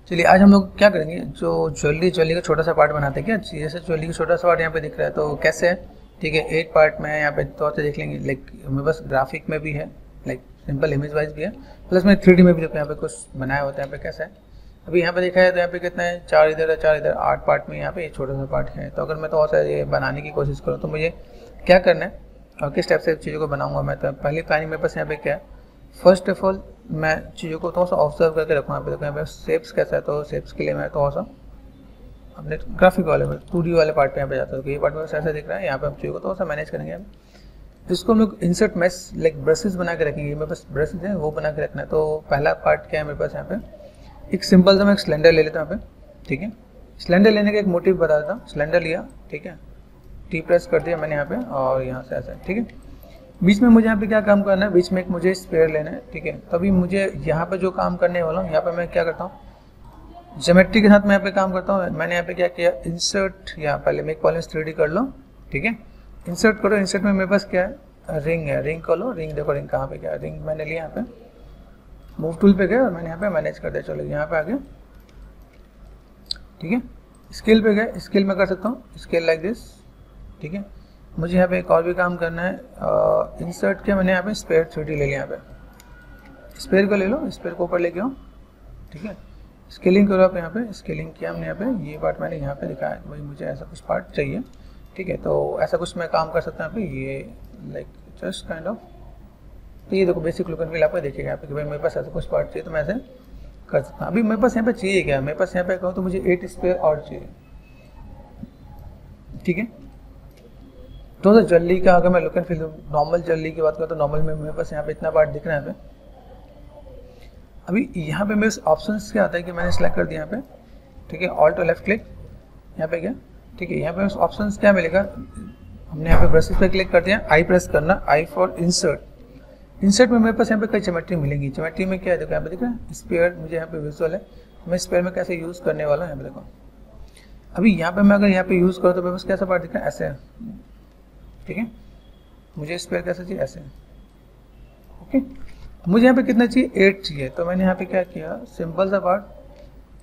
चलिए आज हम लोग क्या करेंगे, जो ज्वेलरी का छोटा सा पार्ट बनाते हैं क्या, जैसे ज्वेलरी का छोटा सा पार्ट यहाँ पे दिख रहा है तो कैसे है, ठीक है। एक पार्ट में यहाँ पे तौर से देख लेंगे, लाइक मेरे पास ग्राफिक में भी है, लाइक सिंपल इमेज वाइज भी है, प्लस में 3D में भी देखो यहाँ पे कुछ बनाया होता है। यहाँ पे कैसा है, अभी यहाँ पे देखा है तो यहाँ पे कितना है, 4 इधर है 4 इधर, 8 पार्ट में यहाँ पे छोटा सा पार्ट है। तो अगर मैं तो और ये बनाने की कोशिश करूँ तो मुझे क्या करना है और किस टाइप से चीज़ों को बनाऊंगा मैं। तो पहली प्लानिंग मेरे पास यहाँ पे क्या है, फर्स्ट ऑफ ऑल मैं चीज़ों को थोड़ा सा ऑब्जर्व करके रखूँ। यहाँ पे देखो यहाँ पे शेप्स कैसा है, तो शेप्स के लिए मैं थोड़ा सा अपने ग्राफिक वाले में 2D वाले पार्ट पे यहाँ पे जाता हूँ। तो ये पार्ट में ऐसा दिख रहा है, यहाँ पे हम चीज़ों को थोड़ा सा मैनेज करेंगे। इसको हम लोग इंसर्ट मैश लाइक ब्रशेज बना के रखेंगे। मेरे पास ब्रशेज है वो बना के रखना है। तो पहला पार्ट क्या है मेरे पास, यहाँ पे एक सिंपल सा मैं एक सिलेंडर ले लेता हूँ यहाँ पे, ठीक है। सिलेंडर लेने का एक मोटिव बता देता हूँ। सिलेंडर लिया, ठीक है, टी प्रेस कर दिया मैंने यहाँ पे और यहाँ से ऐसा, ठीक है। बीच में मुझे यहाँ पे क्या काम करना है, बीच में एक मुझे स्पेयर लेना है, ठीक है। तभी मुझे यहाँ पे जो काम करने वाला हूँ, यहाँ पे मैं क्या करता हूँ, ज्योमेट्री के साथ मैं यहाँ पे काम करता हूँ। मैंने यहाँ पे क्या किया, इंसर्ट, यहाँ पहले मेक पॉलिश 3D कर लो, ठीक है। इंसर्ट करो, इंसर्ट में मेरे पास क्या है, रिंग है, रिंग कर लो। रिंग देखो, रिंग कहाँ पे क्या है, रिंग मैंने लिया यहाँ पे, मूव टूल पे गए और मैंने यहाँ पे मैनेज कर दिया। चलो यहाँ पे आ गए, ठीक है। स्केल पे गए, स्केल में कर सकता हूँ, स्केल लाइक दिस, ठीक है। मुझे यहाँ पे एक और भी काम करना है, इंसर्ट किया मैंने यहाँ पे स्पेयर 3D ले लिया। यहाँ पे स्पेयर को ले लो, स्पेयर को ऊपर लेके आओ, ठीक है। स्केलिंग करो आप, यहाँ पे स्केलिंग किया हमने। यहाँ पे ये पार्ट मैंने यहाँ पे दिखाया है, भाई मुझे ऐसा कुछ पार्ट चाहिए, ठीक है। तो ऐसा कुछ मैं काम कर सकता हूँ यहाँ पे, ये लाइक जस्ट काइंड ऑफ। तो ये देखो बेसिक लुक एंड फील आपको देखिएगा यहाँ पे कि भाई मेरे पास ऐसा कुछ पार्ट चाहिए तो मैं ऐसे कर सकता हूँ। अभी मेरे पास यहाँ पे चाहिए क्या, मेरे पास यहाँ पे कहूँ तो मुझे 8 स्पेयर और चाहिए, ठीक है। तो ज्वेलरी का अगर मैं look and feel normal jewellery की बात करूँ तो नॉर्मल में मेरे पास यहाँ पे इतना पार्ट दिख रहा है यहाँ पे। अभी यहाँ पे मेरे ऑप्शंस क्या आता है कि मैंने सेलेक्ट कर दिया यहाँ पे, ठीक है, ऑल्ट और लेफ्ट क्लिक यहाँ पे गया, ठीक है। यहाँ पे ऑप्शंस क्या मिलेगा, हमने यहाँ पे ब्रशेस पे क्लिक कर दिया, आई प्रेस करना, आई फॉर इंसर्ट। इंसर्ट में मेरे पास यहाँ पे कई ज्योमेट्री मिलेंगी। ज्योमेट्री में क्या है देखो यहाँ पे दिख रहा है, स्पेयर मुझे यहाँ पे विजुअल है, मैं स्पेयर में कैसे यूज़ करने वाला हूँ यहाँ पे देखो। अभी यहाँ पे मैं अगर यहाँ पे यूज़ करूँ तो मेरे पास कैसा पार्ट दिख रहा है, ऐसे, ठीक है। मुझे स्पेयर कैसे चाहिए, ऐसे, ओके। मुझे यहाँ पे कितना चाहिए, 8 चाहिए। तो मैंने यहाँ पे क्या किया, सिंपल सा पार्ट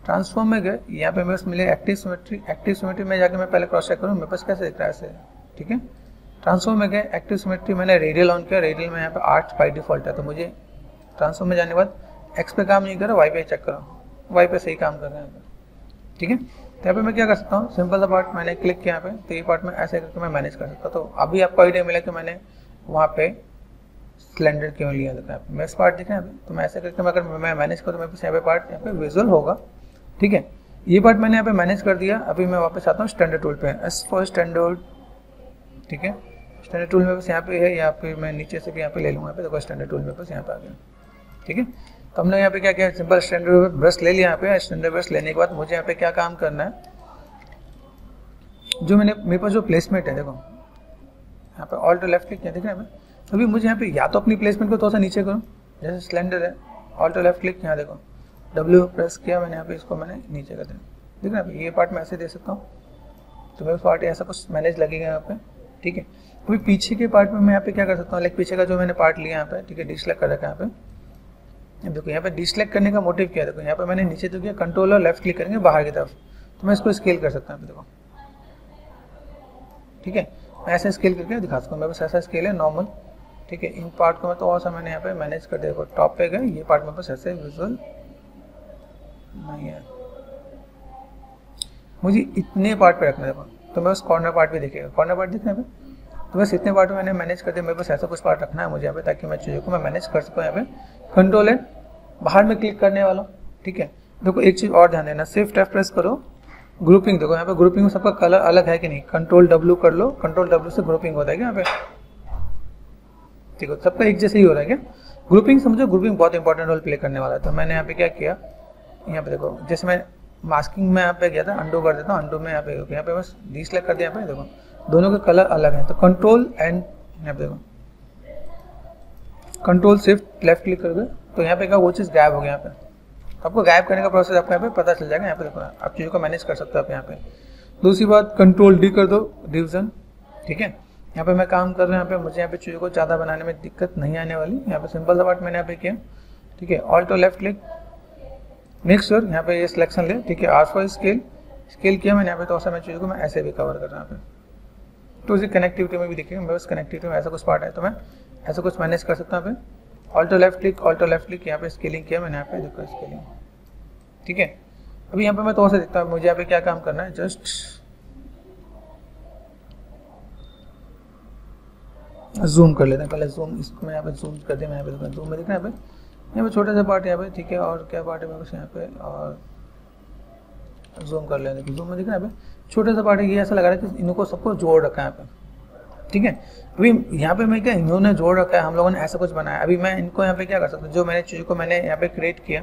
ट्रांसफॉर्म में गए, यहाँ पे मेरे मिले एक्टिव सिमेट्री। एक्टिव सिमेट्री में जाके मैं पहले क्रॉस चेक करूँ मेरे पास कैसे दिख रहा है, ऐसे, ठीक है। ट्रांसफॉर्म में गए, एक्टिव सिमेट्री मैंने रेडियल ऑन किया, रेडियल में यहाँ पे 8 बाई डिफॉल्ट है। तो मुझे ट्रांसफॉर्म में जाने के बाद एक्स पे काम नहीं करो, वाई पे चेक करो, वाई पे सही काम कर रहे हैं, ठीक है। तो यहाँ पे मैं क्या कर सकता हूँ, सिंपल सा पार्ट मैंने क्लिक किया यहाँ पे, तो ये पार्ट में ऐसे करके मैं मैनेज कर सकता हूँ। तो अभी आपको आइडिया मिला कि मैंने वहाँ पे सिलेंडर क्यों लिया था। मैं पार्ट दिख रहा है अभी, तो मैं ऐसे करके अगर मैं मैनेज करूँ तो मेरे पास यहाँ पे पार्ट यहाँ पे विजुअल होगा, ठीक है। ये पार्ट मैंने यहाँ पे मैनेज कर दिया। अभी मैं वापस आता हूँ स्टैंडर्ड टूल पे, एस फॉर स्टैंडर्ड, ठीक है। स्टैंडर्ड टूल मेरे पास यहाँ पे है, या फिर मैं नीचे से भी यहाँ पे ले लूँगा, देखो स्टैंडर्ड टूल मेरे पास यहाँ पे आ गया, ठीक है। तो हमने यहाँ पे क्या किया, सिंपल स्टैंडर्ड ब्रश ले लिया। यहाँ पे स्टैंडर्ड ब्रश लेने के बाद मुझे यहाँ पे क्या काम करना है, जो मेरे पास जो प्लेसमेंट है देखो यहाँ पे ऑल्ट लेफ्ट क्लिक किया, दिख रहा है। अभी मुझे यहाँ पे या तो अपनी प्लेसमेंट को थोड़ा सा नीचे करूँ, जैसे सिलेंडर है, ऑल्ट लेफ्ट क्लिक, यहाँ देखो W प्रेस किया मैंने, यहाँ पे इसको मैंने नीचे कर दिया, ठीक है ना। ये पार्ट मैं ऐसे दे सकता हूँ, तो मेरे पार्ट ऐसा कुछ मैनेज लगेगा यहाँ पे, ठीक है। अभी पीछे के पार्ट में मैं यहाँ पे क्या कर सकता हूँ, लाइक पीछे का जो मैंने पार्ट लिया यहाँ पे, ठीक है, डिसलेक्ट कर रखा है यहाँ पे। देखो यहाँ पे डिसलेक्ट करने का मोटिव क्या है, देखो यहाँ पे मैंने नीचे तो किया, कंट्रोल और लेफ्ट क्लिक करेंगे बाहर की तरफ, तो मैं इसको स्केल कर सकता हूँ, देखो, ठीक है। मैं ऐसे स्केल करके दिखा सकता हूँ, मेरे पास ऐसा स्केल है नॉर्मल, ठीक है। इन पार्ट को मैं तो और सा मैंने यहाँ पे मैनेज कर दिया, टॉप पे गए, ये पार्ट मेरे पास ऐसे विजुअल नहीं है, मुझे इतने पार्ट पे रखना है। तो मैं बस कॉर्नर पार्ट भी देखेगा, कॉर्नर पार्ट दिखने पे, तो बस इतने पार्ट में मैंने मैनेज कर दिया। मेरे पास ऐसा कुछ पार्ट रखना है मुझे यहाँ पे, ताकि मैं चीज़ों को मैं मैनेज कर सकूँ। यहाँ पे कंट्रोल है, बाहर में क्लिक करने वाला, ठीक है। देखो एक चीज़ और ध्यान देना, शिफ्ट F प्रेस करो, ग्रुपिंग देखो यहाँ पे, ग्रुपिंग में सबका कलर अलग है कि नहीं, कंट्रोल W कर लो, कंट्रोल W से ग्रुपिंग होता है क्या यहाँ पे, ठीक है, सबका एक जैसे ही हो रहा है क्या। ग्रुपिंग समझो, ग्रुपिंग बहुत इंपॉर्टेंट रोल प्ले करने वाला है। तो मैंने यहाँ पे क्या किया, यहाँ पे देखो जैसे मैं मास्किंग में यहाँ पे गया था, अंडू कर देता हूँ, अंडू में यहाँ पे बस डिसलेक्ट कर दिया, यहाँ पे देखो दोनों के कलर अलग हैं। तो कंट्रोल एंड यहाँ पे देखो कंट्रोल शिफ्ट लेफ्ट क्लिक कर दो, तो यहाँ पे क्या वो चीज़ गायब हो गया। यहाँ पे आपको गायब करने का प्रोसेस आपको यहाँ पे पता चल जाएगा। यहाँ पे देखो आप चीज़ों को मैनेज कर सकते हो आप यहाँ पे। दूसरी बात, कंट्रोल D कर दो, डिवीजन, ठीक है। यहाँ पे मैं काम कर रहा हूँ, यहाँ पे मुझे यहाँ पे चीज़ों को ज़्यादा बनाने में दिक्कत नहीं आने वाली। यहाँ पे सिंपल सा पार्ट मैंने यहाँ पे किया, ठीक है। ऑल्ट और लेफ्ट क्लिक, मेक श्योर यहाँ पे ये सिलेक्शन ले, ठीक है। आर फॉर स्केल किया मैंने यहाँ पे, तो मैं चीज़ों को मैं ऐसे भी कवर कर रहा हूँ यहाँ पे। तो इसी कनेक्टिविटी में भी देखिएगा, मेरे पास कनेक्टिविटी में ऐसा कुछ पार्ट है तो मैं ऐसा कुछ मैनेज कर सकता हूँ यहाँ पे। ऑल्टो लेफ्ट क्लिक यहाँ पे स्केलिंग किया मैंने, यहाँ पे देखो स्केलिंग, ठीक है। अभी यहाँ पे मैं थोड़ा सा देखता हूँ मुझे यहाँ पे क्या काम करना है। जस्ट जूम कर लेते हैं पहले, जूम इसको मैं यहाँ पे जूम कर दिया, मैं यहाँ पे जूम में दिख रहा है यहाँ पे छोटा सा पार्ट यहाँ पे, ठीक है। और क्या पार्ट है मेरे पास यहाँ पे, और जूम कर लेते हैं, जूम में दिख रहा है यहाँ पे छोटा सा पार्ट है। ये ऐसा लग रहा है कि इनको सबको जोड़ रखा है यहाँ पे, ठीक है। अभी यहाँ पे मैं क्या, इन्होंने जोड़ रखा है, हम लोगों ने ऐसा कुछ बनाया। अभी मैं इनको यहाँ पे क्या कर सकता हूँ, जो मैंने चीज़ों को मैंने यहाँ पे क्रिएट किया,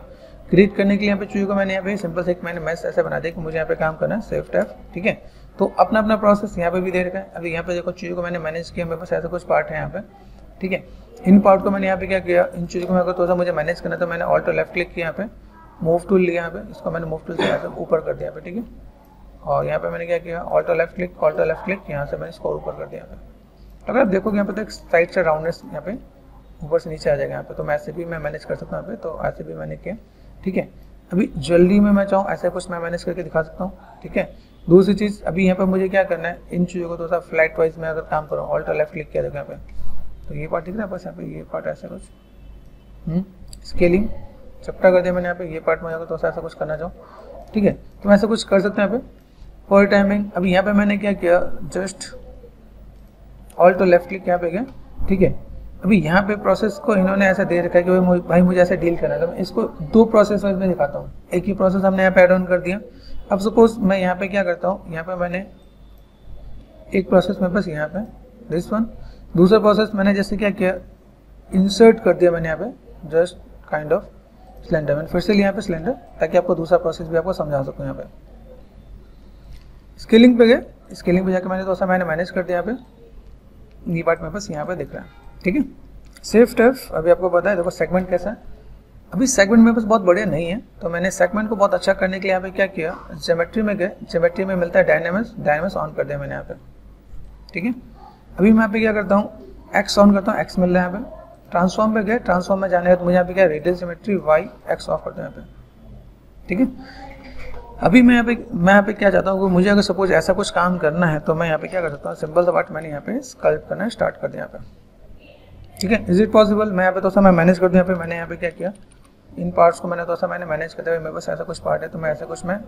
क्रिएट करने के लिए यहाँ पे चीज़ों को मैंने यहाँ पे सिंपल से एक मैंने मैसेज ऐसे बना दिया कि मुझे यहाँ पे काम करना है, सेव टैब, ठीक है। तो अपना अपना प्रोसेस यहाँ पे भी दे रखा है। अभी यहाँ पे देखो चीज़ों को मैंने मैनेज किया, मेरे पास ऐसा कुछ पार्ट है यहाँ पे, ठीक है। इन पार्ट को मैंने यहाँ पे क्या किया, इन चीज़ों को मैं अगर थोड़ा सा मुझे मैनेज करना तो मैंने ऑल्टो लेफ्ट क्लिक किया यहाँ पे, मूव टूल लिया यहाँ पे, इसको मैंने मूव टूल से यहाँ पे ऊपर कर दिया यहाँ पे, ठीक है। और यहाँ पे मैंने क्या किया, ऑल्टो लेफ्ट क्लिक यहाँ से मैंने इसको ऊपर कर दिया यहाँ पे। अगर आप देखोगे यहाँ पे तो एक साइड से राउंडनेस यहाँ पे ऊपर से नीचे आ जाएगा यहाँ पे, तो मैं ऐसे भी मैं मैनेज कर सकता हूँ यहाँ पे, तो ऐसे भी मैंने किया, ठीक है। अभी जल्दी में मैं चाहूँ ऐसे कुछ मैं मैनेज करके दिखा सकता हूँ, ठीक है। दूसरी चीज़ अभी यहाँ पे मुझे क्या करना है, इन चीज़ों को थोड़ा सा फ्लैट वाइज में अगर काम करूँ, ऑल्टो लेफ्ट क्लिक किया देखो यहाँ पे, तो ये पार्ट दिख रहा है बस यहाँ पे, ये पार्ट ऐसा कुछ स्केलिंग चपटा कर दिया मैंने यहाँ पे, ये पार्ट में अगर थोड़ा सा ऐसा कुछ करना चाहूँ, ठीक है, तो मैं ऐसा कुछ कर सकता हूँ यहाँ पे। फॉर टाइमिंग अभी यहाँ पे मैंने क्या किया, जस्ट ऑल्टो लेफ्ट क्लिक यहाँ पे गया, ठीक है। अभी यहाँ पे प्रोसेस को इन्होंने ऐसा दे रखा है कि भाई मुझे ऐसे डील करना है, तो मैं इसको दो प्रोसेस वाइज में दिखाता हूँ। एक ही प्रोसेस हमने यहाँ पे एड ऑन कर दिया। अब सपोज मैं यहाँ पे क्या करता हूँ, यहाँ पे मैंने एक प्रोसेस में बस यहाँ पे दिस वन, दूसरा प्रोसेस मैंने जैसे क्या किया, इंसर्ट कर दिया मैंने यहाँ पे जस्ट काइंड ऑफ सिलेंडर, मैंने फिर से लिया यहाँ पे सिलेंडर, ताकि आपको दूसरा प्रोसेस भी आपको समझा सकूँ। यहाँ पे स्केलिंग पे गए, स्केलिंग पे जाकर मैंने थोड़ा सा मैंने मैनेज कर दिया यहाँ पे, ये पार्ट में बस यहाँ पे दिख रहा है, ठीक है। सेव टैब अभी आपको पता है, देखो सेगमेंट कैसा है। अभी सेगमेंट में बस बहुत बढ़िया नहीं है, तो मैंने सेगमेंट को बहुत अच्छा करने के लिए यहाँ पे क्या किया, ज्योमेट्री में गए, ज्योमेट्री में मिलता है डायनेमिक्स ऑन कर दिया मैंने यहाँ पे, ठीक है। अभी मैं यहाँ पे क्या करता हूँ, एक्स ऑन करता हूँ, एक्स मिल रहा है यहाँ पे। ट्रांसफॉर्म पे गए, ट्रांसफॉर्म में जाने तो मुझे यहाँ पे क्या, radial geometry Y X off करता हूँ यहाँ पे, ठीक है। अभी मैं यहाँ पे क्या चाहता हूँ कि मुझे अगर सपोज ऐसा कुछ काम करना है, तो मैं यहाँ पे क्या कर सकता हूँ, सिंपल सा पार्ट मैंने यहाँ पे स्कल्प करना स्टार्ट कर दिया यहाँ पे, ठीक है। इज इट पॉसिबल, मैं यहाँ पे थोड़ा सा मैं मैनेज कर दूँ। यहाँ पे मैंने यहाँ पे क्या किया, इन पार्ट्स को मैंने थोड़ा सा मैंने मैनेज करते हुए, मेरे पास ऐसा कुछ पार्ट है तो मैं ऐसा कुछ मैं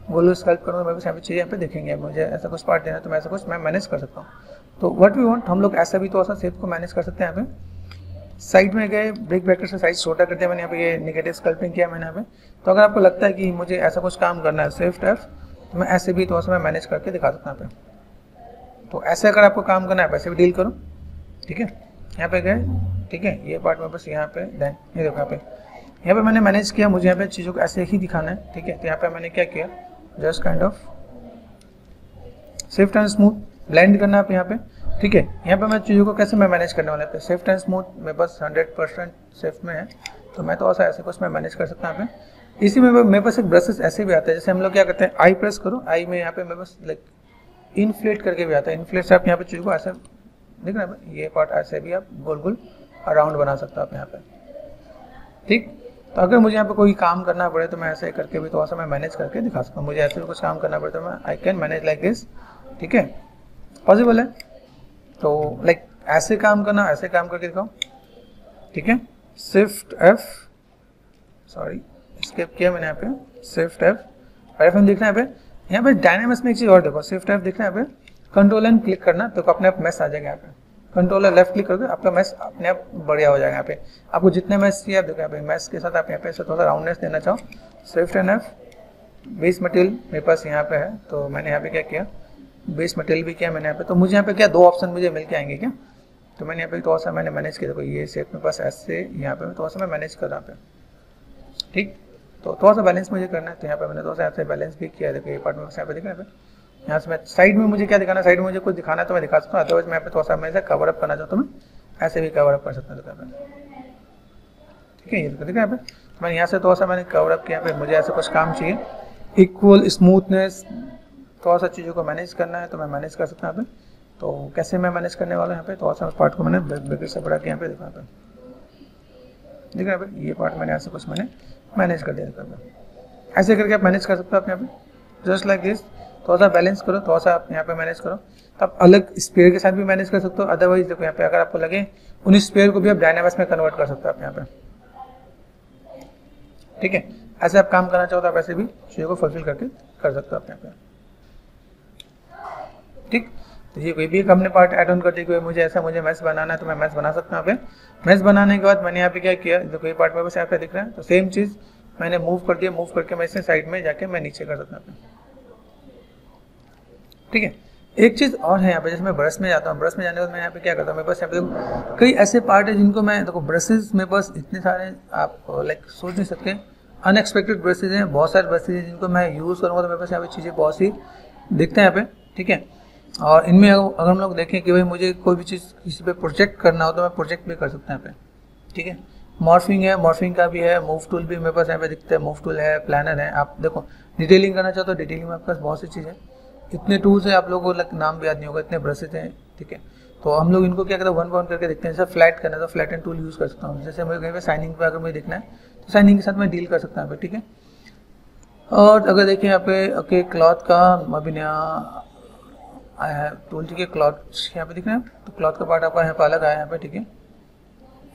गोलू स्कल्प करूँगा, मेरे पास यहाँ पे चीज़ें यहाँ पे देखेंगे, मुझे ऐसा कुछ पार्ट देना है तो मैं ऐसा कुछ मैं मैनेज कर सकता हूँ। तो व्हाट वी वांट, हम लोग ऐसा भी थोड़ा सा शेप को मैनेज कर सकते हैं। यहाँ पे साइड में गए, ब्रेक ब्रेकर से साइज छोटा कर दिया मैंने, यहाँ पे ये नेगेटिव स्कल्पिंग किया मैंने यहाँ पे। तो अगर आपको लगता है कि मुझे ऐसा कुछ काम करना है सेव टैब, तो मैं ऐसे भी थोड़ा सा मैं मैनेज करके दिखा सकता हूँ यहाँ पे। तो ऐसे अगर आपको काम करना है वैसे भी डील करो, ठीक है। यहाँ पे गए, ठीक है, ये पार्ट में बस यहाँ पे देन ये देखो यहाँ पे मैंने मैनेज किया, मुझे यहाँ पे चीज़ों को ऐसे ही दिखाना है, ठीक है। तो यहाँ पे मैंने क्या किया, just kind of soft and smooth blend करना है यहाँ पे, ठीक है। यहाँ पे मैं चीज़ों को कैसे मैं मैनेज करने वाला है, सेफ्ट एंड स्मूथ मेरे पास 100% सेफ में है, तो मैं तो ऐसा कुछ मैं मैनेज कर सकता हूँ यहाँ पे। इसी में मेरे पास एक ब्रशेस ऐसे भी आता है, जैसे हम लोग क्या करते हैं, आई प्रेस करो, आई में यहाँ पे मेरे पास लाइक इनफ्लेट करके भी आता है। इनफ्लेट से आप यहाँ पे चीज़ों को ऐसे देख रहे हैं, ये पार्ट ऐसे भी आप गोल गोल अराउंड बना सकते हो आप यहाँ पे, ठीक। तो अगर मुझे यहाँ पे कोई काम करना पड़े तो मैं ऐसे करके भी थोड़ा सा मैं मैनेज करके दिखा सकता हूँ। मुझे ऐसे भी कुछ काम करना पड़े तो मैं I can manage like this, ठीक है, पॉसिबल है। तो लाइक ऐसे काम करना, ऐसे काम करके दिखाओ, ठीक है। शिफ्ट एफ, सॉरी स्किप किया मैंने यहाँ पे, शिफ्ट एफ और एफ दिख रहा है यहाँ पे डायनामिक्स में एक चीज़ और देखो, शिफ्ट एफ दिख रहा है यहाँ पे, कंट्रोल एंड क्लिक करना तो अपने आप मैस आ जाएगा यहाँ पे। कंट्रोल लेफ्ट क्लिक करके आपका मैस अपने आप बढ़िया हो जाएगा यहाँ पे। आपको जितने मैस चाहिए आप देखो यहाँ पे, मैस के साथ आप यहाँ पे थोड़ा सा राउंडनेस देना चाहो, shift and F. Base material मेरे पास यहाँ पे है, तो मैंने यहाँ पे क्या किया, बेस मटेरियल भी किया मैंने यहाँ पे। तो मुझे यहाँ पे क्या दो ऑप्शन मुझे मिल के आएंगे क्या, तो मैंने यहाँ पे थोड़ा सा मैंने मैनेज किया। देखो ये शेप मेरे पास ऐसे, यहाँ पे थोड़ा सा मैं मैनेज कर रहा पे, ठीक। तो थोड़ा सा बैलेंस मुझे करना है, तो यहाँ पे मैंने थोड़ा सा ऐसे बैलेंस भी किया। देखो ये पार्ट में यहाँ पे दिख रहा है, यहाँ से मैं साइड में मुझे क्या दिखाना, साइड में मुझे कुछ दिखाना है तो मैं दिखा सकता हूँ, अदरवाइज मैं यहाँ पे थोड़ा सा मैं ऐसे कवर अप करना चाहता हूँ, मैं ऐसे भी कवर अप कर सकता हूँ, ठीक है। ये दिख रहा है, मैंने यहाँ से थोड़ा सा मैंने कवर अप किया पे। मुझे ऐसा कुछ काम चाहिए, इक्वल स्मूथनेस, थोड़ा सा चीज़ों को मैनेज करना है तो मैं मैनेज कर सकता हूँ यहाँ पे। तो कैसे मैं मैनेज करने वाला हूँ यहाँ पे, थोड़ा सा उस पार्ट को मैंने ब्रेकर से बढ़ा के यहाँ पे दिखा पे, दिख रहा है, ये पार्ट मैंने ऐसे कुछ मैंने मैनेज कर दिया। ऐसे करके आप मैनेज कर सकते हो आप यहाँ पे, जस्ट लाइक दिस। थोड़ा सा बैलेंस करो, थोड़ा सा आप यहाँ पे मैनेज करो, तो आप अलग स्पेयर के साथ भी मैनेज कर सकते हो। अदरवाइज देखो यहाँ पे अगर आपको लगे उन स्पेयर को भी आप डायनामास में कन्वर्ट कर सकते हो आप यहाँ पे, ठीक है। ऐसे आप काम करना चाहो तो आप ऐसे भी चीज़ों को फुलफिल करके कर सकते हो आप यहाँ पे, ठीक। तो ये कोई भी एक हमने पार्ट ऐड ऑन कर दिया, मुझे मैथ्स बनाना है तो मैं मैथ्स बना सकता हूँ यहाँ पे। मैथ्स बनाने के बाद मैंने यहाँ पे क्या किया, देखो ये पार्ट में बस यहाँ पे दिख रहा है, तो सेम चीज़ मैंने मूव कर दिया, मूव करके मैं इसे साइड में जाके मैं नीचे कर सकता हूँ, ठीक है। एक चीज़ और है यहाँ पे, जैसे मैं ब्रश में जाता हूँ, ब्रश में जाने के बाद मैं यहाँ पे क्या करता हूँ, मेरे पास यहाँ पे कई ऐसे पार्ट है जिनको मैं, देखो ब्रशेज मेरे पास इतने सारे आप लाइक सोच नहीं सकते, अनएक्सपेक्टेड ब्रशेज हैं, बहुत सारे ब्रशेज हैं जिनको मैं यूज़ करूँगा तो मेरे पास यहाँ पे चीज़ें बहुत सी दिखते हैं यहाँ पे, ठीक है। और इनमें अगर हम लोग देखें कि भाई मुझे कोई भी चीज़ किसी पे प्रोजेक्ट करना हो तो मैं प्रोजेक्ट भी कर सकता हूँ यहाँ पे, ठीक है। मॉर्फिंग है, मॉर्फिंग का भी है, मूव टूल भी मेरे पास यहाँ पे दिखता है, मूव टूल है, प्लानर है। आप देखो डिटेलिंग करना चाहो तो डिटेलिंग में आपके पास बहुत सी चीज़ें, इतने टूल्स हैं, आप लोगों को नाम भी याद नहीं होगा, इतने ब्रशेज हैं, ठीक है। तो हम लोग इनको क्या करते हैं, वन बाउंड करके देखते हैं। जैसे फ्लैट करना है तो फ्लैट एंड टूल यूज़ कर सकता हूँ, जैसे मुझे कहीं पे साइनिंग पे अगर मुझे देखना है तो साइनिंग के साथ मैं डील कर सकता हूँ, ठीक है। और अगर देखिए यहाँ पे ओके क्लॉथ का अभी नया आया है टूल, ठीक है। क्लॉथ यहाँ पे दिख रहा है, तो क्लॉथ का पार्ट आपका यहाँ पे अलग आया है यहाँ पे, ठीक है।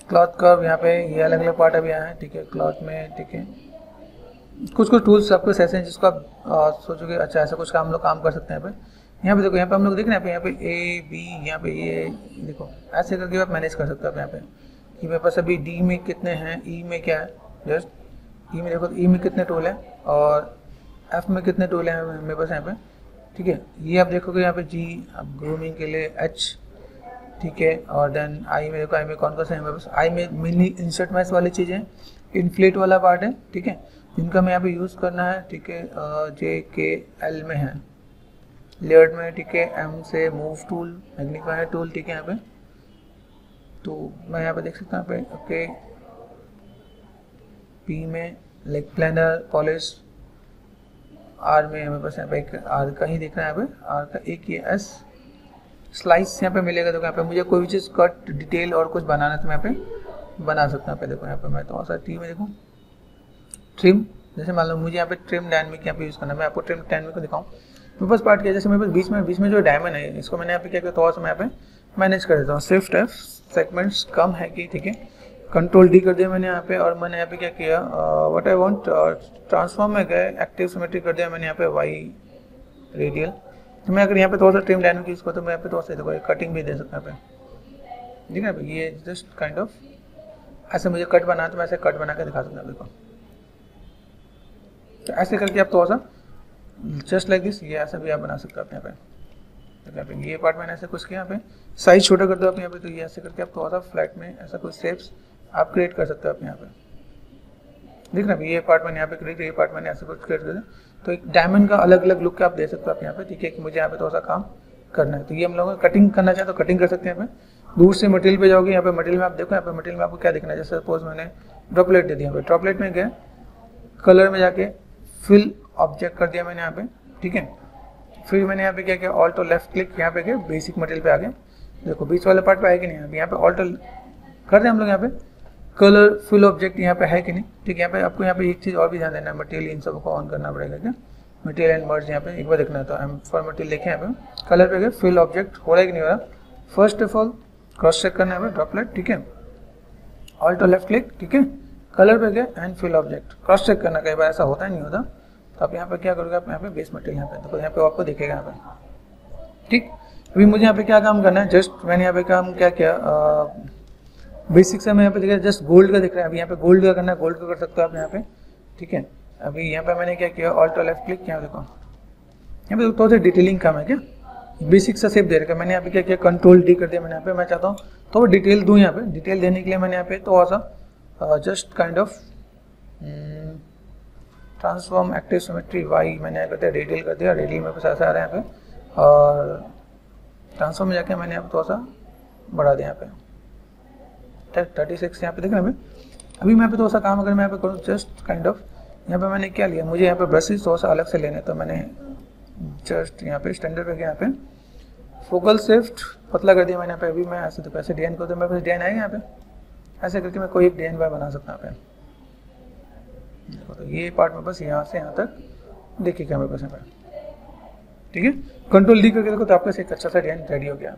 क्लॉथ का यहाँ पे ये अलग अलग पार्ट अभी आया है, ठीक है, क्लॉथ में, ठीक है। कुछ टूल्स आपको ऐसे हैं जिसको आप सोचोगे अच्छा ऐसा कुछ हम लोग काम कर सकते हैं यहाँ पे। यहाँ पे देखो, यहाँ पे हम लोग देख रहे हैं यहाँ पे ए बी, यहाँ पे ये देखो ऐसे करके आप मैनेज कर सकते हो यहाँ पे कि मेरे पास अभी डी में कितने हैं, ई में क्या है, जस्ट ई में देखो, ई में कितने टूल हैं और एफ में कितने टूल हैं मेरे पास यहाँ पे, ठीक है। ये आप देखोगे यहाँ पे जी अब ग्रूमिंग के लिए एच, ठीक है। और देन आई में देखो, आई में कौन कौन से हैं मेरे पास, आई में मिनी इंसर्ट मैच वाली चीज़ें, इन्फ्लेट वाला पार्ट है, ठीक है, जिनका मैं यहाँ पे यूज़ करना है, ठीक है। जे के एल में है, लेयर्ड में, ठीक है। एम से मूव टूल, मैग्नीफायर टूल, ठीक है यहाँ पे। तो मैं यहाँ पे देख सकता हूँ यहाँ पे ओके, पी में लाइक प्लानर, पॉलिश, आर में हमें बस यहाँ पे एक आर का ही दिख रहा है, यहाँ पे आर का एक ये एस, स्लाइस यहाँ पे मिलेगा। देखो यहाँ पे मुझे कोई भी चीज़ कट डिटेल और कुछ बनाना है तो मैं यहाँ पे बना सकता हूँ। देखो यहाँ पे मैं थोड़ा सा टी में देखूँ ट्रिम, जैसे मान लो मुझे यहाँ पे ट्रिम डायनामिक यहाँ पे यूज़ करना है, मैं आपको ट्रिम डायनामिक को दिखाऊँ। मेरे पास पार्ट किया, जैसे मेरे पास बीच में जो डायमंड है इसको मैंने यहाँ पे क्या किया, थोड़ा सा मैं यहाँ पे मैनेज कर देता हूँ। शिफ्ट एफ, सेगमेंट्स कम है कि, ठीक है, कंट्रोल डी कर दिया मैंने यहाँ पे। और मैंने यहाँ पे क्या किया, व्हाट आई वांट, ट्रांसफॉर्म में गए, एक्टिव सिमेट्री कर दिया मैंने यहाँ पे वाई रेडियल। तो मैं अगर यहाँ पे थोड़ा सा ट्रिम डायनामिक यूज़ करता हूँ तो मैं यहाँ पे थोड़ा सा देखो कटिंग भी दे सकता हूँ यहाँ पे, ठीक है। ये जस्ट काइंड ऑफ ऐसे मुझे कट बनाना तो मैं ऐसे कट बना के दिखा सकता हूँ देखो। तो ऐसे करके आप थोड़ा सा जस्ट लाइक दिस, ये ऐसा भी आप बना सकते हो आप यहाँ पे। तो यहाँ पे ये पार्ट मैंने ऐसे कुछ किया, यहाँ पे साइज छोटा कर दो आप यहाँ पे, तो ये ऐसे करके आप थोड़ा सा फ्लैट में ऐसा कुछ शेप्स आप क्रिएट कर सकते हो आप यहाँ पे, देख रहे हैं। ये पार्ट मैंने यहाँ पे क्रिएट, ये पार्ट मैंने ऐसे कुछ क्रिएट कर दिया, तो एक डायमंड का अलग अलग लुक आप दे सकते हो आप यहाँ पे, ठीक है, कि मुझे यहाँ पे थोड़ा सा काम करना है। तो ये हम लोग कटिंग करना चाहें तो कटिंग कर सकते हैं यहाँ पे। दूर से मटेरियल पे जाओगे, यहाँ पे मटेरियल में आप देखो, यहाँ पे मटेरियल में आपको क्या दिखना है। जैसे सपोज मैंने ड्रॉपलेट दे दिया, यहाँ पे ड्रॉपलेट में गए, कलर में जाके फिल ऑब्जेक्ट कर दिया मैंने यहाँ पे, ठीक है। फिर मैंने यहाँ पे क्या किया, ऑल्ट और लेफ्ट क्लिक, यहाँ पे गए बेसिक मटेरियल पे आ गए। देखो बीच वाले पार्ट पे है कि नहीं, यहाँ पे ऑल्ट कर दें हम लोग, यहाँ पे कलर फिल ऑब्जेक्ट यहाँ पे है कि नहीं, ठीक है। यहाँ पे आपको यहाँ पे एक चीज़ और भी ध्यान देना है, मटेरियल इन सबको ऑन करना पड़ेगा क्या, मटेरियल एंड मर्ज यहाँ पे एक बार देखना है। तो एम फॉर मटेरियल देखें, यहाँ पे कलर पे गए, फिल ऑब्जेक्ट हो रहा है कि नहीं हो रहा। First of all cross check करना है ड्रॉपलेट, ठीक है, ऑल्ट और लेफ्ट क्लिक, ठीक है, कलर पे गए and fill object cross check करना, कई बार ऐसा होता है नहीं होता। तो आप यहाँ पे क्या करोगे, आप यहाँ पे बेस मटेरियल यहाँ पे देखो, यहाँ पे आपको दिखेगा यहाँ पे, ठीक। अभी मुझे यहाँ पे क्या काम करना है, जस्ट मैंने यहाँ पे काम क्या किया, बेसिक से मैं यहाँ पे देखा जस्ट गोल्ड का दिख रहा है। अभी यहाँ पे गोल्ड का करना है, गोल्ड का कर सकते हो आप यहाँ पे, ठीक है। अभी यहाँ पे मैंने क्या किया, ऑल्ट और लेफ्ट क्लिक, यहाँ देखो यहाँ पे थोड़ा सा डिटेलिंग काम है क्या, बेसिक सा शेप दे रखा है। मैंने यहाँ पे क्या किया, कंट्रोल डी कर दिया मैंने यहाँ पे। मैं चाहता हूँ तो डिटेल दूँ, यहाँ पे डिटेल देने के लिए मैंने यहाँ पे थोड़ा सा just kind of transform active symmetry Y मैंने यहाँ करते रेडियल कर दिया, रेडियल में पास ऐसा आ रहा है यहाँ पे। और ट्रांसफॉर्म में जाके मैंने यहाँ पे थोड़ा सा बढ़ा दिया, यहाँ पे 36 यहाँ पे देख रहे हैं। अभी मैं यहाँ पे थोड़ा सा काम अगर मैं यहाँ पे करूँ, जस्ट काइंड ऑफ यहाँ पे मैंने क्या लिया, मुझे यहाँ पे ब्रशेस थोड़ा सा अलग से लेने, तो मैंने जस्ट यहाँ पे स्टैंडर्ड पे गया, यहाँ पे फोकल शिफ्ट पतला कर दिया मैंने यहाँ पे। अभी मैं ऐसे तो ऐसे डिजाइन को, तो मेरे पास डिजाइन आएगा यहाँ पे, ऐसे करके मैं कोई एक डिजाइन बना सकता हूँ यहाँ पे, देखो तो ये पार्ट में बस यहाँ से यहाँ तक देखिएगा मेरे पास यहाँ पर, ठीक है। कंट्रोल डी करके देखो तो आपका एक अच्छा सा डिजाइन रेडी हो गया।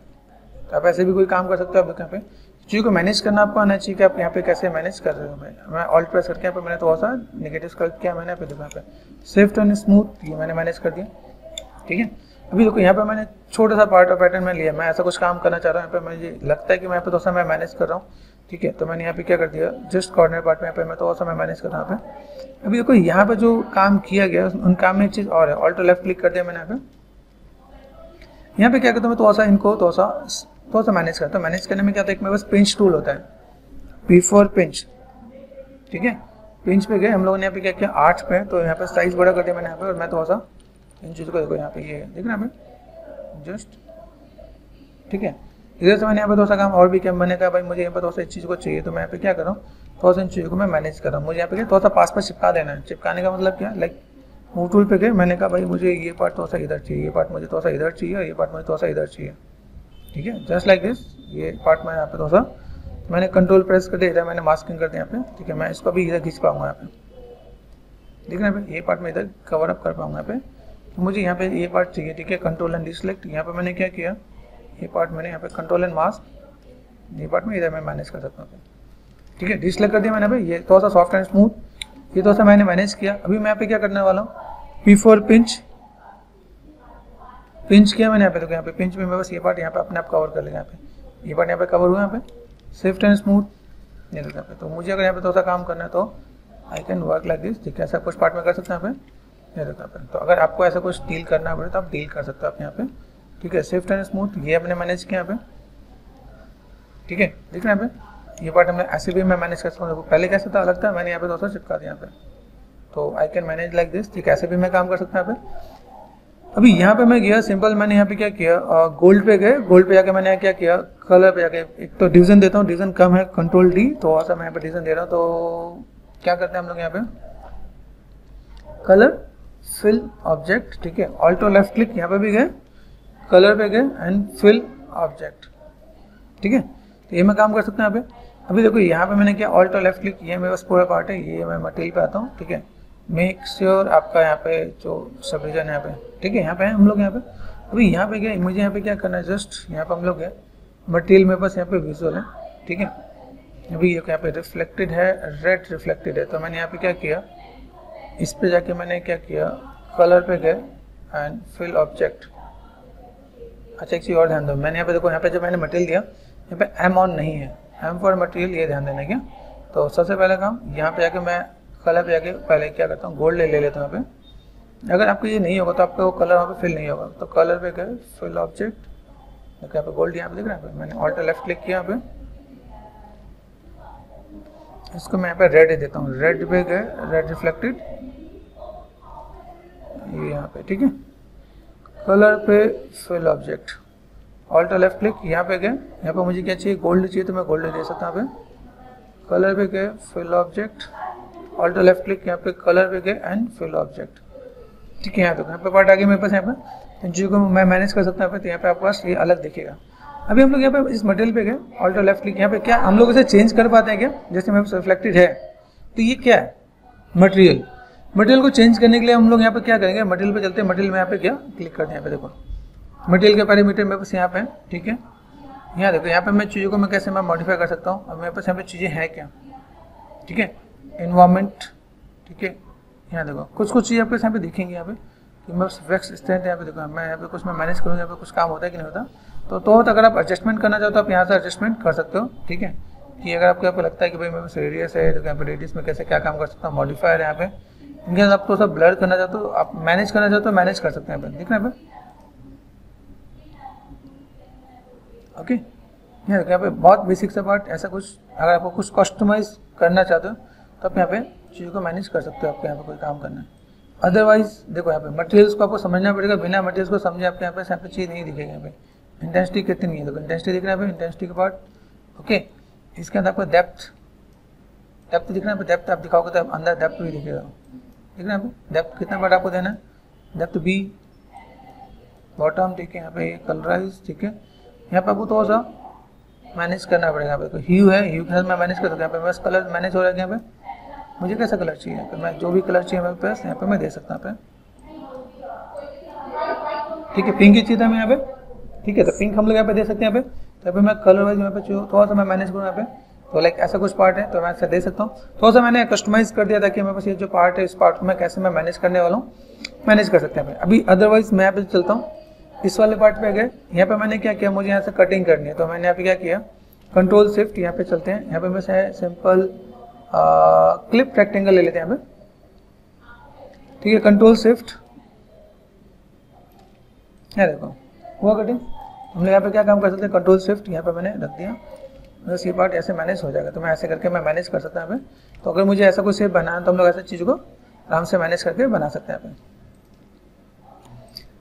तो आप ऐसे भी कोई काम कर सकते हो। आप देखो यहाँ पे चीज़ों को मैनेज करना आपको आना चाहिए कि आप यहाँ पे कैसे मैनेज कर रहे हो। मैं ऑल्ट प्रेस करके यहाँ पे मैंने थोड़ा सा नेगेटिव स्कल्प किया मैंने, यहाँ पे देखो यहाँ पे सेफ्ट एंड स्मूथ ये मैंने मैनेज कर दिया, ठीक है। अभी देखो यहाँ पे मैंने छोटा सा पार्ट और पैटर्न में लिया, मैं ऐसा कुछ काम करना चाह रहा हूँ। यहाँ पे मुझे लगता है कि मैं यहाँ पे थोड़ा सा मैं मैनेज कर रहा हूँ, ठीक है। तो मैंने यहाँ पे क्या कर दिया, जस्ट कॉर्नर पार्ट में यहाँ पे मैं थोड़ा सा मैं मैनेज कर रहा हूँ यहाँ पे। अभी देखो यहाँ पे जो काम किया गया उन काम में एक चीज़ और है, ऑल्ट लेफ्ट क्लिक कर दिया मैंने यहाँ पे क्या करता हूँ मैं थोड़ा सा इनको थोड़ा सा मैनेज करता हूँ। मैनेज करने में क्या होता है, एक मेरे पास पिंच टूल होता है, P फॉर पिंच, ठीक है। पिंच पे गए हम लोगों ने यहाँ पे क्या किया 8 पे, तो यहाँ पे साइज बड़ा कर दिया मैंने यहाँ पे। और मैं थोड़ा सा इन चीज़ों को देखो यहाँ पे ये देख रहे हैं यहाँ पे जस्ट, ठीक है। इधर से मैंने यहाँ पे थोड़ा सा काम और भी किया। मैंने कहा भाई मुझे यहाँ पे थोड़ा सा इस चीज़ को चाहिए, तो मैं यहाँ पे क्या कर रहा हूँ थोड़ा सा इन चीज़ों को मैं मैनेज कर रहा हूँ। मुझे यहाँ पे थोड़ा सा पास पर चिपका देना है। चिपकाने का मतलब क्या, लाइक मूव टूल पे गए, मैंने कहा भाई मुझे ये पार्ट थोड़ा सा इधर चाहिए, ये पार्ट मुझे थोड़ा सा इधर चाहिए, और ये पार्ट मुझे थोड़ा सा इधर चाहिए, ठीक है। जस्ट लाइक दिस ये पार्ट मैं यहाँ पे थोड़ा सा मैंने कंट्रोल प्रेस कर दिया, इधर मैंने मास्किंग कर दिया यहाँ पे, ठीक है। मैं इसको भी इधर खींच पाऊंगा यहाँ पे, देख रहे हैं ये पार्ट में इधर कवर अप कर पाऊंगा यहाँ पे। तो मुझे यहाँ पे ये पार्ट चाहिए, ठीक है। कंट्रोल एंड डिसलेक्ट, यहाँ पे मैंने क्या किया, ये पार्ट मैंने यहाँ पे कंट्रोल एंड मास्क, ये पार्ट में इधर मैं मैनेज कर सकता हूँ, ठीक है। डिसलेक्ट कर दिया मैंने भाई, ये थोड़ा सा सॉफ्ट एंड स्मूथ, ये थोड़ा सा मैंने मैनेज किया। अभी मैं यहाँ पे क्या करने वाला हूँ, P फॉर पिंच, पिंच किया मैंने यहाँ पे। तो यहाँ पे पिंच में मैं बस ये पार्ट यहाँ पे अपने आप कवर कर लेगा, यहाँ पे ये पार्ट यहाँ पे कवर हुआ, यहाँ पे सॉफ्ट एंड स्मूथ ये यहाँ पे। तो मुझे अगर यहाँ पे थोड़ा सा काम करना है तो I can work like this, ठीक है। ऐसा कुछ पार्ट में कर सकते हैं यहाँ पे, ये देखो यहाँ पे। तो अगर आपको ऐसा कुछ डील करना पड़े तो आप डील कर सकते हो आप यहाँ पे, ठीक है। सॉफ्ट एंड स्मूथ ये अपने मैनेज किया यहाँ पे, ठीक है। देख रहे हैं यहाँ पे ये पार्ट हमने ऐसे भी मैं मैनेज कर सकता हूँ। पहले कैसे था अलग था, मैंने यहाँ पे थोड़ा सा चिपका दिया यहाँ पे, तो I can manage like this, ठीक है। ऐसे भी मैं काम कर सकता हूँ यहाँ पे। अभी यहाँ पे मैं गया सिंपल, मैंने यहाँ पे क्या किया, गोल्ड पे गए, गोल्ड पे जाके मैंने क्या किया, कलर पे जाके एक तो डिवीजन देता हूँ, डिवीजन कम है, कंट्रोल डी, तो ऐसा मैं यहाँ पे डिवीजन दे रहा हूँ। तो क्या करते हैं हम लोग यहाँ पे, कलर फिल ऑब्जेक्ट, ठीक है। ऑल्टो लेफ्ट क्लिक, यहाँ पे भी गए, कलर पे गए एंड फिल ऑब्जेक्ट, ठीक है। तो ये मैं काम कर सकता हूँ यहाँ पे। अभी देखो यहाँ पे मैंने क्या, ऑल्टो लेफ्ट क्लिक, ये मेरे पास पूरा पार्ट है, ये मैं मटेरियल पे आता हूँ, ठीक है। मेक श्योर आपका यहाँ पे जो सब रीजन है यहाँ पे, ठीक है। यहाँ पे हम लोग यहाँ पे अभी यहाँ पे गए, मुझे यहाँ पे क्या करना है, जस्ट यहाँ पे हम लोग गए मटेरियल में, बस यहाँ पे विजुअल है, ठीक है। अभी यहाँ पे रिफ्लेक्टेड है, रेड रिफ्लेक्टेड है, तो मैंने यहाँ पे क्या किया, इस पे जाके मैंने क्या किया, कलर पे गए एंड फिल ऑब्जेक्ट। अच्छा एक चीज़ और ध्यान दो, मैंने यहाँ पे देखो, यहाँ पे जब मैंने मटेरियल दिया यहाँ पे एम ऑन नहीं है, एम फॉर मटेरियल, ये ध्यान देना क्या। तो सबसे पहला काम यहाँ पे जाके मैं कलर पे जाके पहले क्या करता हूँ, गोल्ड ले लेता हूँ यहाँ पे। अगर आपको ये नहीं होगा तो आपका वो कलर वहाँ पे फिल नहीं होगा, तो कलर पे गए फिल ऑब्जेक्ट, देखो यहाँ पे गोल्ड यहाँ पे दिख रहा है, मैंने ऑल्ट लेफ्ट क्लिक किया यहाँ पे, इसको मैं यहाँ पे रेड देता हूँ, रेड पे गए, रेड रिफ्लेक्टेड ये यहाँ पे, ठीक है। कलर पे fill object, alt left click, यहाँ पे गए, यहाँ पे मुझे क्या चाहिए, गोल्ड चाहिए, तो मैं गोल्ड दे सकता हूँ यहाँ पे। कलर पे गए fill object, alt left click, यहाँ पे कलर पे गए एंड फिल ऑब्जेक्ट, ठीक है। यहाँ पे पार्ट आ गया मेरे पास, यहाँ पे जो को मैं मैनेज कर सकता हूँ यहाँ पे। तो यहाँ पे आपके पास ये अलग दिखेगा। अभी हम लोग यहाँ पे इस मटेरियल पे गए, ऑल्ट लेफ्ट क्लिक, यहाँ पे क्या हम लोग इसे चेंज कर पाते हैं क्या, जैसे मेरे पास रिफ्लेक्टेड है, तो ये क्या है, मटेरियल। मटेरियल को चेंज करने के लिए हम लोग यहाँ पे क्या करेंगे, मटेरियल पे चलते हैं, मटेरियल में यहाँ पे क्या क्लिक करते हैं, यहाँ पे देखो मटेरियल के पैरामीटर मेरे पास यहाँ पे, ठीक है। यहाँ देखो यहाँ पे मैं चीज़ों को मैं कैसे मैं मॉडिफाई कर सकता हूँ। अब मेरे पास यहाँ पे चीज़ें हैं क्या, ठीक है, इन्वायरमेंट, ठीक है। यहाँ देखो कुछ चीज़ें आपके यहाँ पे दिखेंगी, यहाँ पे कि मैं वेक्स स्ट्रेंथ यहाँ पे देखो, मैं यहाँ पे कुछ मैं मैनेज करूँ, यहाँ पे कुछ काम होता है कि नहीं होता। तो अगर आप एडजस्टमेंट करना चाहो तो आप यहाँ से एडजस्टमेंट कर सकते हो, ठीक है। कि अगर आपको यहाँ पे लगता है कि भाई मेरे पास रेडियस है, तो यहाँ पे रेडियस में कैसे क्या काम कर सकता हूँ, मॉडिफायर है यहाँ पे, इनके साथ आप थोड़ा सा ब्लर करना चाहते हो, आप मैनेज करना चाहते हो, मैनेज कर सकते हैं यहाँ पे, दिख रहा है यहाँ पे, ओके। यहाँ पे बहुत बेसिक सा पार्ट, ऐसा कुछ अगर आपको कुछ कस्टमाइज करना चाहते हो तो आप यहाँ पे चीज़ों को मैनेज कर सकते हो, आपको यहाँ पे कोई काम करना है। अदरवाइज देखो यहाँ पे मटेरियल्स को आपको समझना पड़ेगा, बिना मटेरियल्स को समझे आपके यहाँ पे चीज़ नहीं दिखेगी। यहाँ पे इंटेंसिटी कितनी है, देखो इंटेंसिटी दिख रहा है यहाँ पे, इंटेंसिटी के पार्ट, ओके। इसके अंदर आपको डेप्थ दिख रहा है, डेप्थ आप दिखाओगे तो अंदर डेप्थ भी दिखेगा, ठीक है। यहाँ पे डेप्थ कितना पार्ट आपको देना है, डेप्थ बी बॉटम, ठीक है। यहाँ पे कलराइज, ठीक है। यहाँ पे आपको थोड़ा सा मैनेज करना पड़ेगा, यहाँ पे ह्यू है, ह्यू के साथ मैं मैनेज कर सकता हूँ, यहाँ पे बस कलर मैनेज हो रहा है यहाँ पे, मुझे कैसा कलर चाहिए, तो मैं जो भी कलर चाहिए मेरे पास यहाँ पे मैं दे सकता हूँ। ठीक है, पिंक ही चाहिए था मैं यहाँ पे, ठीक है, तो पिंक हम लोग यहाँ पे दे सकते हैं यहाँ पे। तो यहाँ पे मैं कलर वाइज यहाँ पे थोड़ा सा मैं मैनेज करूँ यहाँ पे, तो लाइक ऐसा कुछ पार्ट है तो मैं ऐसा दे सकता हूँ। थोड़ा सा मैंने कस्टमाइज कर दिया था कि मेरे पास ये जो पार्ट है इस पार्ट को मैं कैसे मैं मैनेज करने वाला हूँ, मैनेज कर सकते हैं अभी। अदरवाइज मैं यहाँ पे चलता हूँ, इस वाले पार्ट पे गए, यहाँ पे मैंने क्या किया, मुझे यहाँ से कटिंग करनी है, तो मैंने यहाँ पे क्या किया, कंट्रोल शिफ्ट, यहाँ पे चलते हैं, यहाँ पे मैं सिंपल क्लिप रेक्टेंगल ले लेते हैं यहाँ पे, ठीक है, कंट्रोल शिफ्ट, यहाँ देखो हुआ कटिंग। हम लोग यहाँ पे क्या काम कर सकते हैं, कंट्रोल शिफ्ट यहाँ पे मैंने रख दिया, बस ये पार्ट ऐसे मैनेज हो जाएगा, तो मैं ऐसे करके मैं मैनेज कर सकता हूँ यहाँ पे। तो अगर मुझे ऐसा कुछ शेप बनाना है तो हम लोग ऐसे चीज़ को आराम से मैनेज करके बना सकते हैं यहाँ पे।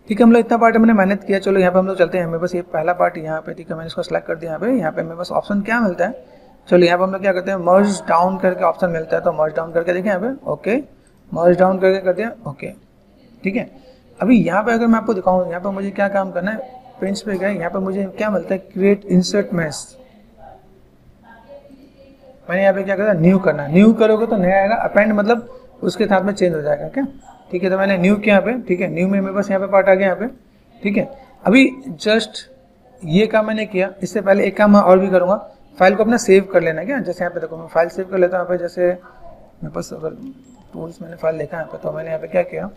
ठीक है, हम लोग इतना पार्ट मैंने मेहनत किया, चलो यहाँ पे हम लोग चलते हैं, हमें बस ये पहला पार्ट यहाँ पे, ठीक है, मैंने इसको सेलेक्ट कर दिया यहाँ पे मेरे पास ऑप्शन क्या मिलता है, चलो यहाँ पे हम लोग क्या करते हैं, मर्ज डाउन करके ऑप्शन मिलता है, तो मर्ज डाउन करके देखें यहाँ पे, ओके, मर्ज डाउन करके कर दिया, ओके, ठीक है। अभी यहाँ पे अगर मैं आपको दिखाऊँ, यहाँ पे मुझे क्या काम करना है, पेंट्स पे गए, यहाँ पे मुझे क्या मिलता है, क्रिएट इंसर्ट मैश, मैंने यहाँ पे क्या करना, न्यू करना, न्यू करोगे तो नया आएगा, अपेंड मतलब उसके साथ में चेंज हो जाएगा क्या, ठीक है, तो मैंने न्यू किया यहाँ पे, ठीक है, न्यू में मेरे पास यहाँ पे पार्ट आ गया यहाँ पे, ठीक है। अभी जस्ट ये काम मैंने किया, इससे पहले एक काम मैं और भी करूँगा, फाइल को अपना सेव कर लेना क्या, जैसे यहाँ पे देखो मैं फाइल सेव कर लेता हूँ यहाँ पे, जैसे मेरे पास अगर टूल्स मैंने फाइल देखा यहाँ पे, तो मैंने यहाँ पे क्या किया,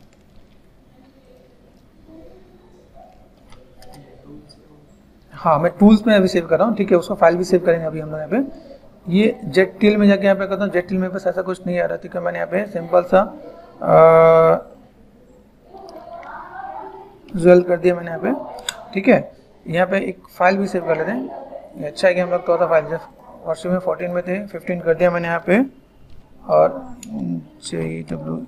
हाँ मैं टूल्स में अभी सेव कर रहा हूँ, ठीक है, उसको फाइल भी सेव करेंगे अभी हम लोग यहाँ पे। ये जेट टिल में जाके यहाँ पे करता हूँ, जेट टिल में बस ऐसा कुछ नहीं आ रहा, ठीक है, मैंने यहाँ पे सिंपल सा विजुअल कर दिया मैंने यहाँ पे, ठीक है। यहाँ पे एक फाइल भी सेव कर लेते हैं, अच्छा है कि हम लोग थोड़ा सा फाइल जब वर्ष में 14 में थे 15 कर दिया मैंने यहाँ पे, और JWEL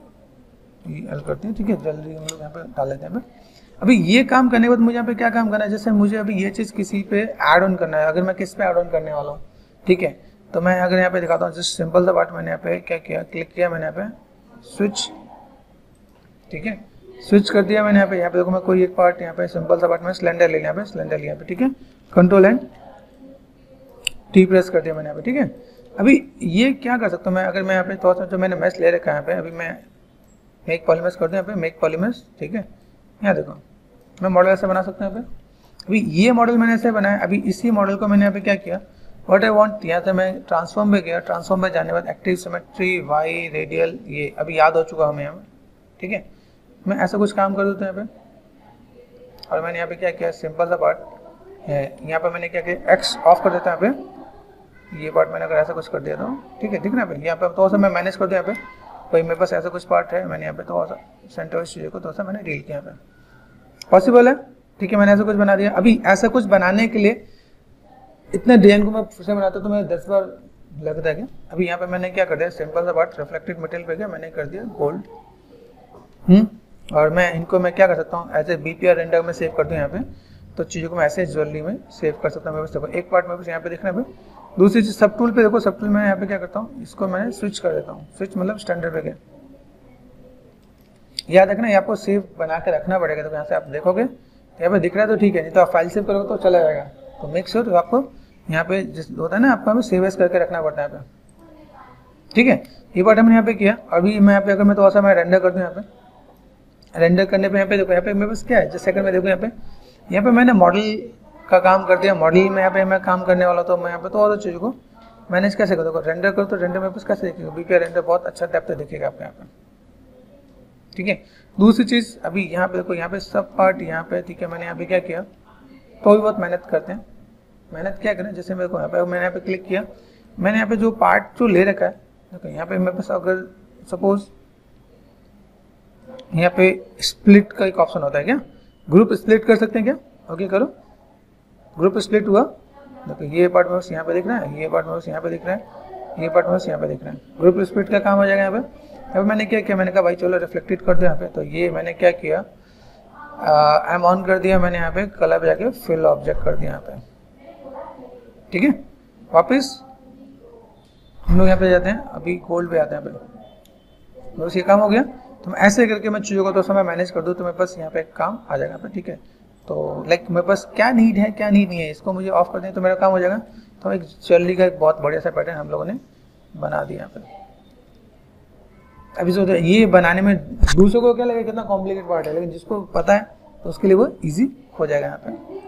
करते हैं, ठीक है, जल्दी हम लोग यहाँ पे डाल लेते हैं यहाँ पे। अभी ये काम करने के बाद मुझे यहाँ पे क्या काम करना है, जैसे मुझे अभी ये चीज़ किसी पे ऐड ऑन करना है, अगर मैं किस पे ऐड ऑन करने वाला हूँ, ठीक है, तो मैं अगर यहाँ पे दिखाता हूँ, जस्ट सिंपल सा पार्ट मैंने यहाँ पे क्या किया, क्लिक किया मैंने यहाँ पे स्विच, ठीक है, स्विच कर दिया मैंने यहाँ पे देखो मैं कोई एक पार्ट यहाँ पे सिंपल सा पार्ट में सिलेंडर ले लिया यहाँ पे, सिलेंडर लिया पे, ठीक है, कंट्रोल एंड टी प्रेस कर दिया मैंने यहाँ पे, ठीक है। अभी ये क्या कर सकता हूँ मैं, अगर मैं यहाँ पे थोड़ा सा जो मैंने मैश ले रखा है यहाँ पे, अभी मैं मेक पॉलीमर्स कर दूँ यहाँ पे, मेक पॉलीमर्स, ठीक है, यहाँ देखो मैं मॉडल ऐसे बना सकता हूँ यहाँ पे। अभी ये मॉडल मैंने ऐसे बनाया, अभी इसी मॉडल को मैंने यहाँ पे क्या किया, व्हाट आई वांट, यहाँ से मैं ट्रांसफॉर्म पे गया, ट्रांसफॉर्म पे जाने के बाद एक्टिव सिमेट्री, वाई, रेडियल, ये अभी याद हो चुका हमें यहाँ पे, ठीक है, मैं ऐसा कुछ काम कर देता हूँ यहाँ पे। और मैंने यहाँ पे क्या किया, सिंपल सा पार्ट है, यहाँ पे मैंने क्या किया, एक्स ऑफ कर देता हूँ यहाँ पे, ये पार्ट मैंने अगर ऐसा कुछ कर दिया तो ठीक है, ठीक ना, यहाँ पे थोड़ा सा मैं मैनेज कर दूँ यहाँ पे, भाई मेरे पास ऐसा कुछ पार्ट है, मैंने यहाँ पे थोड़ा सा सेंटर वाइज चीज़ों को थोड़ा सा मैंने डील किया यहाँ पे, पॉसिबल है, ठीक है, मैंने ऐसा कुछ बना दिया। अभी ऐसा कुछ बनाने के लिए इतने डिजाइन को मैं फिर से बनाता तो मैं 10 बार लगता है क्या। अभी यहाँ पे मैंने क्या कर दिया, सिंपल सा पार्ट रिफ्लेक्टेड मटेरियल पे गया, मैंने कर दिया गोल्ड, और मैं इनको मैं क्या कर सकता हूँ, एज ए बीपीआर रेंडर में सेव कर दूँ यहाँ पे, तो चीज़ों को मैं ऐसे ज्वेलरी में सेव कर सकता हूँ। मेरे पास देखो एक पार्ट मेरे पास यहाँ पे दिख रहा है, दूसरी चीज़ सब टूल पे देखो, सब टूल में यहाँ पे क्या करता हूँ, इसको मैंने स्विच कर देता हूँ, स्विच मतलब स्टैंडर्ड पे गया, याद रखना ये आपको सेव बना के रखना पड़ेगा, तो यहाँ से आप देखोगे यहाँ पे दिख रहा है तो ठीक है, नहीं तो आप फाइल सेव करोगे तो चला जाएगा, तो मेक श्योर तो आपको यहाँ पे जिस होता है ना, आपको सेव एज करके रखना पड़ता है यहाँ पे, ठीक है। ये पार्ट हमने यहाँ पे किया। अभी मैं यहाँ पे अगर मैं थोड़ा सा मैं रेंडर कर दूँ, यहाँ पे रेंडर करने पे यहाँ पे देखो, यहाँ पे मेरे पास क्या है, जैसे अगर मैं देखो यहाँ पे मैंने मॉडल का काम कर दिया, मॉडल में यहाँ पे मैं काम करने वाला, तो मैं यहाँ पे तो और चीज़ों को मैनेज कैसे करूँ, रेंडर करो तो रेंडर मेरे पास कैसे देखेगा, बीपीआर रेंडर बहुत अच्छा डेप्थ दिखेगा आपको यहाँ पे, ठीक है। दूसरी चीज़ अभी यहाँ पे देखो, यहाँ पे सब पार्ट यहाँ पे, ठीक है, मैंने यहाँ पे क्या किया, तो भी बहुत मेहनत करते हैं, मेहनत क्या करें, जैसे मेरे को यहाँ पे मैंने यहाँ पे क्लिक किया, मैंने यहाँ पे जो पार्ट जो ले रखा है देखो, यहाँ पे मेरे पास अगर सपोज यहाँ पे स्प्लिट का एक ऑप्शन होता है क्या, ग्रुप स्प्लिट कर सकते हैं क्या, ओके करो, ग्रुप स्प्लिट हुआ, देखो ये पार्ट में बस यहाँ पे दिख रहा है, ये पार्ट में बस यहाँ पे दिख रहा है, ये पार्ट में बस यहाँ पे दिख रहा है, ग्रुप स्प्लिट का काम हो जाएगा यहाँ पे। अब मैंने क्या किया, मैंने कहा भाई चलो रिफ्लेक्टेड कर दो यहाँ पे, तो ये मैंने क्या किया, एम ऑन कर दिया मैंने यहाँ पे, कलर पे जाके फिल ऑब्जेक्ट कर दिया यहाँ पे, ठीक है। वापस हम लोग यहाँ पे जाते हैं, अभी गोल्ड पे आते हैं यहाँ पे, बस ये काम हो गया। तो मैं ऐसे करके मैं चीज़ों को तो समय मैनेज कर दूँ, तो मेरे पास यहाँ पे काम आ जाएगा यहाँ पे, ठीक है। तो लाइक मेरे पास क्या नीड है क्या नीड नहीं है, इसको मुझे ऑफ कर दें तो मेरा काम हो जाएगा। तो एक ज्वेलरी का एक बहुत बढ़िया सा पैटर्न हम लोगों ने बना दिया यहाँ पे। अभी सोचो ये बनाने में दूसरों को क्या लगेगा कितना कॉम्प्लिकेटेड पार्ट है, लेकिन जिसको पता है तो उसके लिए वो इजी हो जाएगा यहाँ पे।